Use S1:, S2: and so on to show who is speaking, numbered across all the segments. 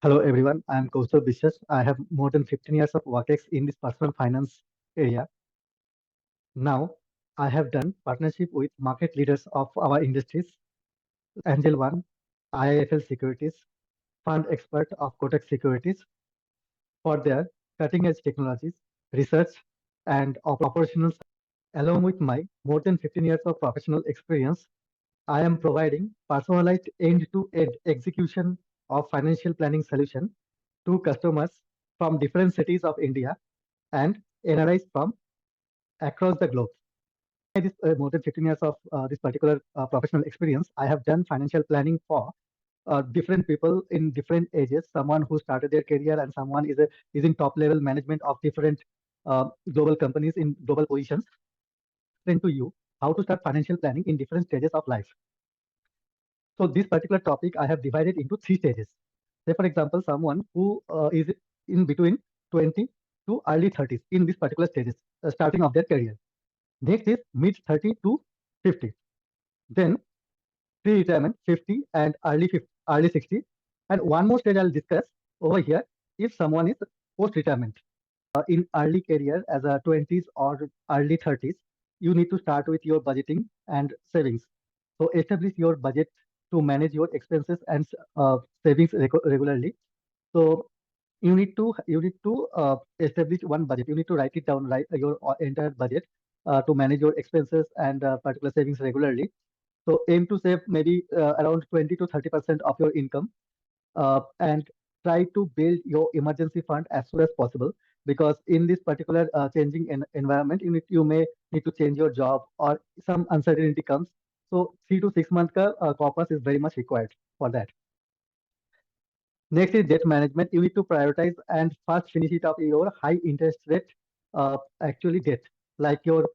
S1: Hello everyone, I am Kaustubh Biswas. I have more than 15 years of work ex in this personal finance area. Now, I have done partnership with market leaders of our industries, Angel One, IIFL Securities, fund expert of Kotak Securities for their cutting edge technologies, research, and operational. Along with my more than 15 years of professional experience, I am providing personalized end-to-end execution of financial planning solution to customers from different cities of India and NRIs from across the globe. This more than 15 years of this particular professional experience, I have done financial planning for different people in different ages. Someone who started their career and someone is in top level management of different global companies in global positions. Explain to you how to start financial planning in different stages of life. So this particular topic I have divided into three stages. Say for example, someone who is in between 20 to early 30s in this particular stages, starting of their career. Next is mid 30 to 50. Then pre-retirement 50 and early 60. And one more stage I'll discuss over here if someone is post-retirement. In early career as a 20s or early 30s, you need to start with your budgeting and savings. So establish your budget to manage your expenses and savings regularly. So you need to establish one budget. You need to write it down, write your entire budget to manage your expenses and particular savings regularly. So aim to save maybe around 20 to 30% of your income, and try to build your emergency fund as soon as possible, because in this particular changing environment you may need to change your job or some uncertainty comes. So 3 to 6 month corpus is very much required for that. Next is debt management. You need to prioritize and first finish it off your high interest rate actually debt, like your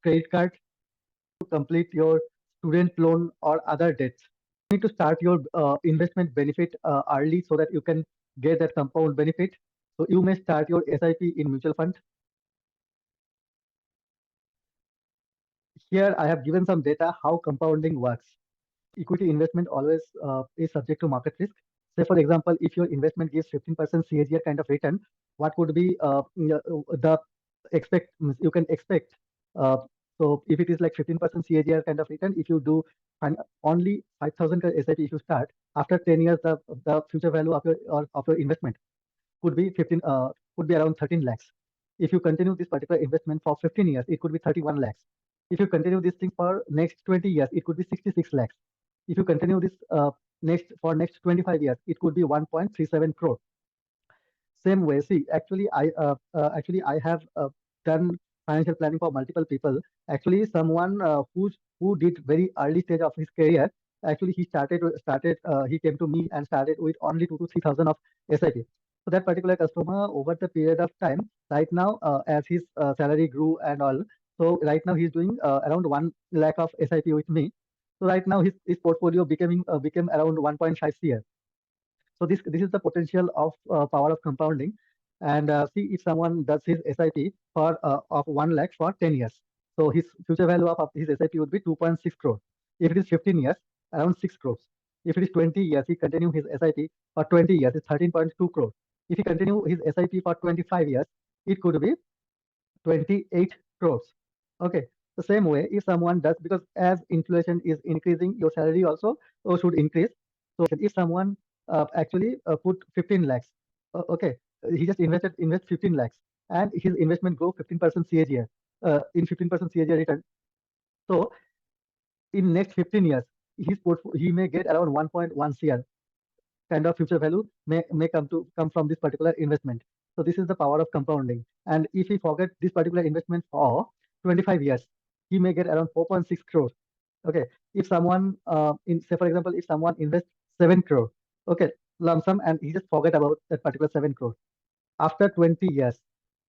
S1: credit card, to complete your student loan or other debts. You need to start your investment benefit early so that you can get that compound benefit. So you may start your SIP in mutual fund. Here I have given some data how compounding works. Equity investment always is subject to market risk. Say for example, if your investment gives 15% CAGR kind of return, what would be the expect you can expect. Uh, so if it is like 15% CAGR kind of return, if you do only 5,000 SIP, if you start after 10 years, the future value of your investment could be 15 could be around 13 lakhs. If you continue this particular investment for 15 years, it could be 31 lakhs. If you continue this thing for next 20 years, it could be 66 lakhs. If you continue this next 25 years, it could be 1.37 crore. Same way, see, actually I have done financial planning for multiple people. Actually, someone who did very early stage of his career. Actually, he came to me and started with only 2 to 3 thousand of SIP. So that particular customer, over the period of time, right now, as his salary grew and all, so right now he's doing around 1 lakh of SIP with me. So right now his portfolio became around 1.5 CR. So this is the potential of power of compounding. And see, if someone does his SIP for of 1 lakh for 10 years, so his future value of his SIP would be 2.6 crore. If it is 15 years, around 6 crores. If it is 20 years, he continue his SIP for 20 years, it's 13.2 crore. If he continue his SIP for 25 years, it could be 28 crores. Okay. The same way, if someone does, because as inflation is increasing, your salary also should increase. So if someone actually put 15 lakhs, okay, he just invest 15 lakhs, and his investment grow 15% CAGR, in 15% CAGR return. So in next 15 years, he may get around 1.1 CR kind of future value may come from this particular investment. So this is the power of compounding. And if he forget this particular investment for 25 years, he may get around 4.6 crore. Okay. If someone in say for example, if someone invests 7 crore, okay, lump sum, and he just forget about that particular 7 crore. After 20 years,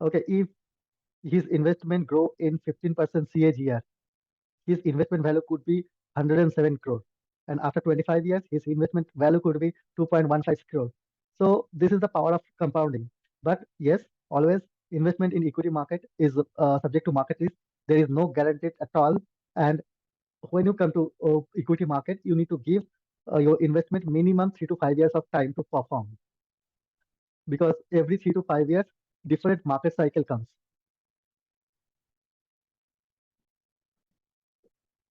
S1: okay, if his investment grow in 15% CAGR, his investment value could be 107 crore. And after 25 years, his investment value could be 2.15 crore. So this is the power of compounding. But yes, always investment in equity market is subject to market risk. There is no guarantee at all. And when you come to equity market, you need to give your investment minimum 3 to 5 years of time to perform. because every 3 to 5 years, different market cycle comes.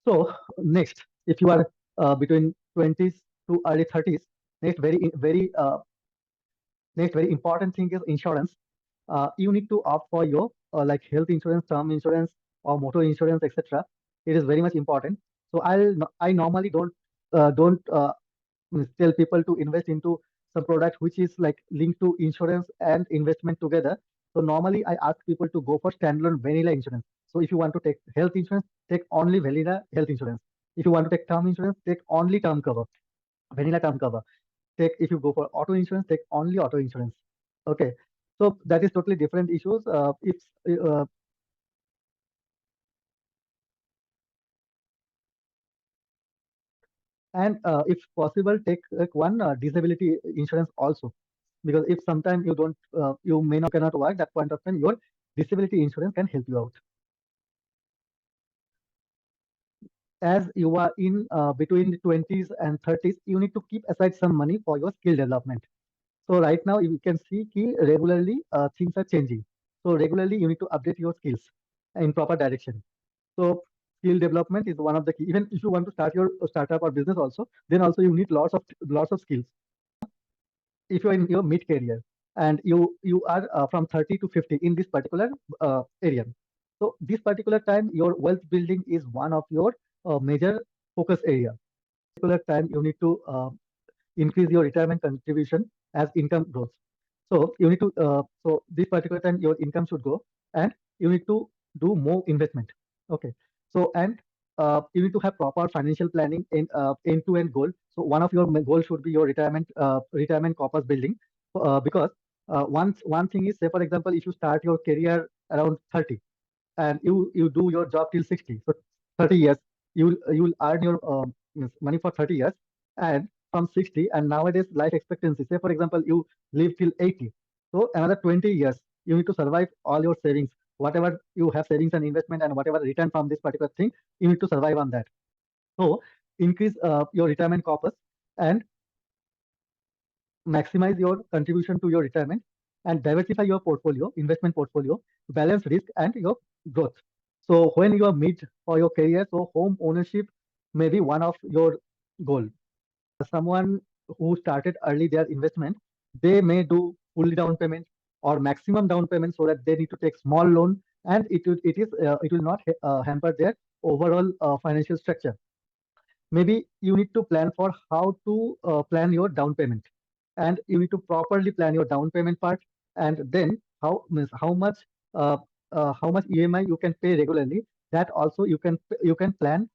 S1: So next, if you are between 20s to early 30s, next very important thing is insurance. You need to opt for your like health insurance, term insurance, or motor insurance, etc. It is very much important. So I normally don't tell people to invest into some product which is like linked to insurance and investment together. So normally I ask people to go for standalone vanilla insurance. So if you want to take health insurance, take only vanilla health insurance. If you want to take term insurance, take only term cover, vanilla term cover. Take if you go for auto insurance, take only auto insurance. Okay, so that is totally different issues. If and if possible, take like one disability insurance also, because if sometime you don't you may not cannot work that point of time, your disability insurance can help you out. As you are in between the 20s and 30s, you need to keep aside some money for your skill development. So right now you can see key regularly things are changing. So regularly you need to update your skills in proper direction. So skill development is one of the key. Even if you want to start your startup or business also, then also you need lots of skills. If you're in your mid career and you are from 30 to 50 in this particular area, so this particular time your wealth building is one of your major focus area. Particular time you need to increase your retirement contribution as income grows. So you need to so this particular time your income should grow, and you need to do more investment. Okay. So and you need to have proper financial planning in end-to-end goal. So one of your goals should be your retirement corpus building, because one thing is, say for example, if you start your career around 30 and you do your job till 60, so 30 years you'll earn your money for 30 years, and from 60, and nowadays life expectancy, say for example you live till 80, so another 20 years you need to survive all your savings, whatever you have savings and investment and whatever return from this particular thing, you need to survive on that. So increase your retirement corpus and maximize your contribution to your retirement, and diversify your portfolio, investment portfolio, balance risk and your growth. So when you are mid for your career, so home ownership may be one of your goal. Someone who started early their investment, they may do fully down payment or maximum down payment, so that they need to take small loan, and it will not hamper their overall financial structure. Maybe you need to plan for how to plan your down payment, and you need to properly plan your down payment part, and then how means how much EMI you can pay regularly. That also you can plan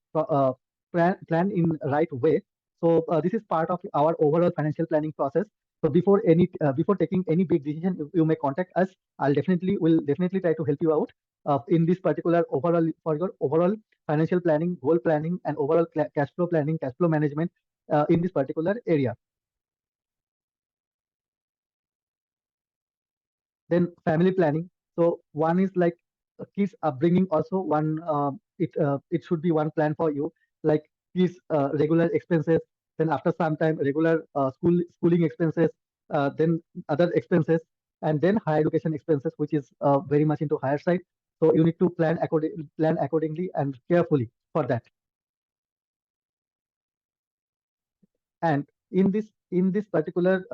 S1: in right way. So this is part of our overall financial planning process. So before taking any big decision, you may contact us. Will definitely try to help you out in this particular overall for your overall financial planning, goal planning, and overall cash flow planning, cash flow management in this particular area. Then family planning. So one is like kids upbringing. Also one it should be one plan for you, like kids regular expenses. Then after some time regular schooling expenses. Then other expenses, and then higher education expenses, which is very much into higher side. So you need to plan accordingly and carefully for that. And in this particular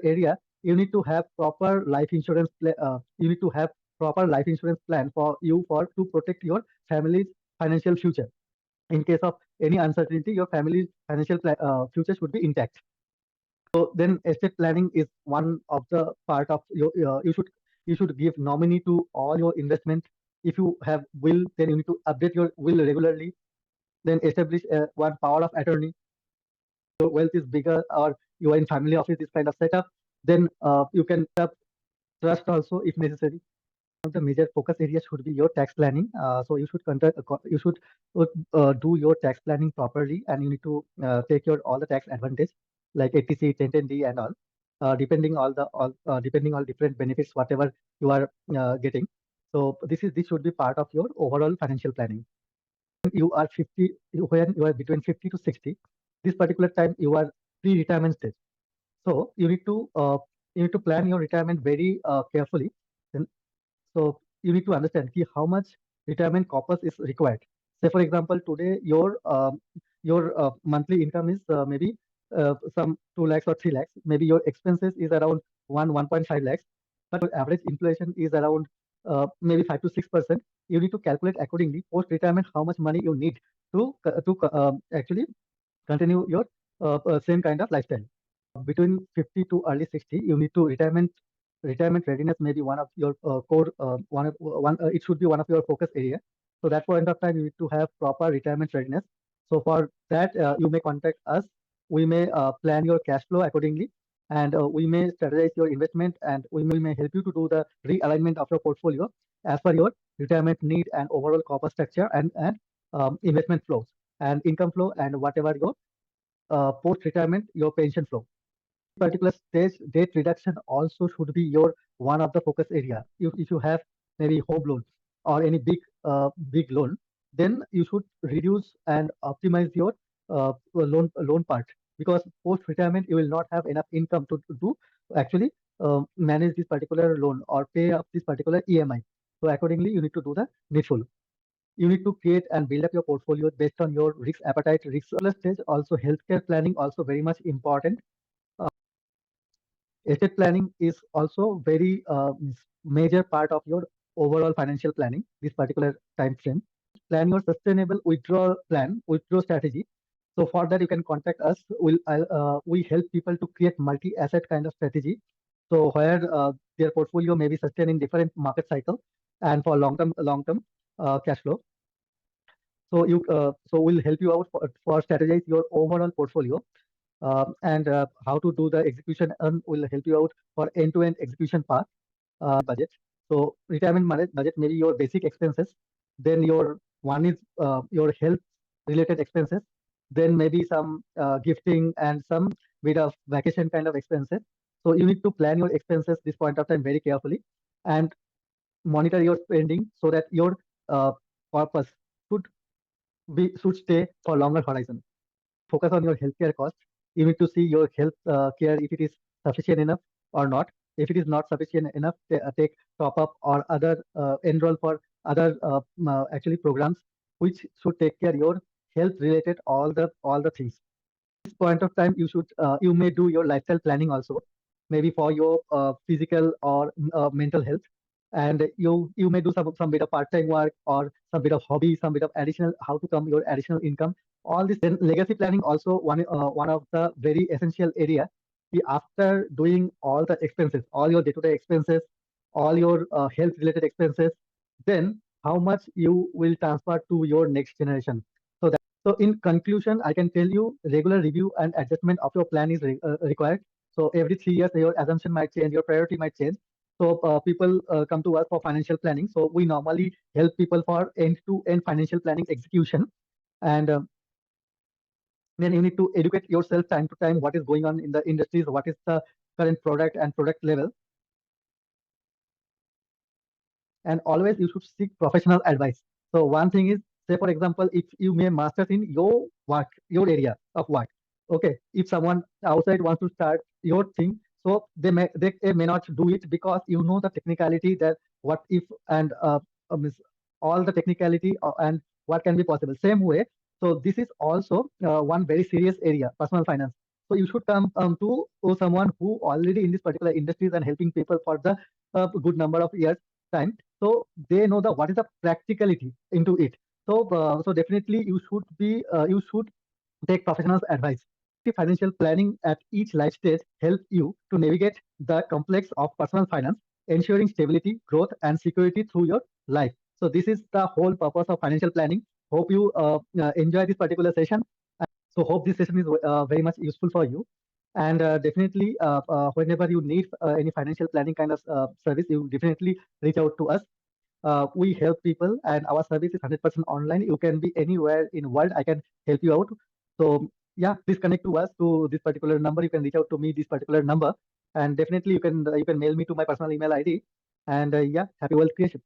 S1: area, you need to have proper life insurance you need to have proper life insurance plan for you for to protect your family's financial future. In case of any uncertainty, your family's financial future should be intact. So then estate planning is one of the part of your you should give nominee to all your investment. If you have will, then you need to update your will regularly. Then establish one power of attorney. Your wealth is bigger, or you are in family office, this kind of setup, then you can set up trust also if necessary. One of the major focus areas should be your tax planning. So you should do your tax planning properly, and you need to take your all the tax advantage like ATC, 1010D and all, depending on different benefits whatever you are getting. So this should be part of your overall financial planning. When you are between 50 to 60, this particular time you are pre-retirement stage. So you need to you need to plan your retirement very carefully. Then, so you need to understand ki how much retirement corpus is required. Say for example, today your monthly income is maybe some 2 lakhs or 3 lakhs. Maybe your expenses is around 1.5 lakhs, but your average inflation is around maybe 5 to 6%. You need to calculate accordingly post retirement how much money you need to actually continue your same kind of lifestyle. Between 50 to early 60, you need to retirement readiness may be one of your core one of one it should be one of your focus area. So that point of time you need to have proper retirement readiness. So for that you may contact us. We may plan your cash flow accordingly, and we may strategize your investment, and we may help you to do the realignment of your portfolio as per your retirement need and overall corpus structure and investment flows and income flow and whatever your post retirement your pension flow. Particular stage, debt reduction also should be your one of the focus area. If you have maybe home loan or any big loan, then you should reduce and optimize your loan part, because post retirement you will not have enough income to actually manage this particular loan or pay up this particular EMI. So accordingly, you need to do the needful. You need to create and build up your portfolio based on your risk appetite, risk stage. Also, healthcare planning also very much important. Estate planning is also very major part of your overall financial planning. This particular time frame, plan your sustainable withdrawal strategy. So for that, you can contact us. We help people to create multi-asset kind of strategy. So where their portfolio may be sustained in different market cycle and for long term cash flow. So we'll help you out for strategize your overall portfolio, and how to do the execution, and will help you out for end-to-end execution part. Budget. So retirement budget may be your basic expenses. Then your one is your health related expenses. Then maybe some gifting and some bit of vacation kind of expenses. So you need to plan your expenses this point of time very carefully and monitor your spending so that your purpose should should stay for longer horizon. Focus on your healthcare cost. You need to see your health care if it is sufficient enough or not. If it is not sufficient enough, take top up or other enroll for other actually programs which should take care your health related all the things. This point of time, you may do your lifestyle planning also, maybe for your physical or mental health, and you may do some bit of part time work or some bit of hobby, some bit of additional how to come your additional income. All this. Then legacy planning also one of the very essential area. After doing all the expenses, all your day to day expenses, all your health related expenses, then how much you will transfer to your next generation. So in conclusion, I can tell you regular review and adjustment of your plan is required. So every 3 years, your assumption might change, your priority might change. So people come to us for financial planning. So we normally help people for end-to-end financial planning execution. And then you need to educate yourself time to time what is going on in the industries, what is the current product and product level. And always you should seek professional advice. So one thing is, say for example, if you may masters in your work, your area of work. Okay, if someone outside wants to start your thing, so they may not do it because you know the technicality that what if and is all the technicality and what can be possible. Same way, so this is also one very serious area, personal finance. So you should come to someone who already in this particular industries and helping people for the good number of years time, so they know the what is the practicality into it. So definitely you should take professionals advice. The financial planning at each life stage help you to navigate the complex of personal finance, ensuring stability, growth and security through your life. So this is the whole purpose of financial planning. Hope you enjoy this particular session. So hope this session is very much useful for you. And definitely, whenever you need any financial planning kind of service, you definitely reach out to us. We help people, and our service is 100% online. You can be anywhere in world. I can help you out. So yeah, please connect to us to this particular number. You can reach out to me this particular number, and definitely you can mail me to my personal email ID. And yeah, happy wealth creation.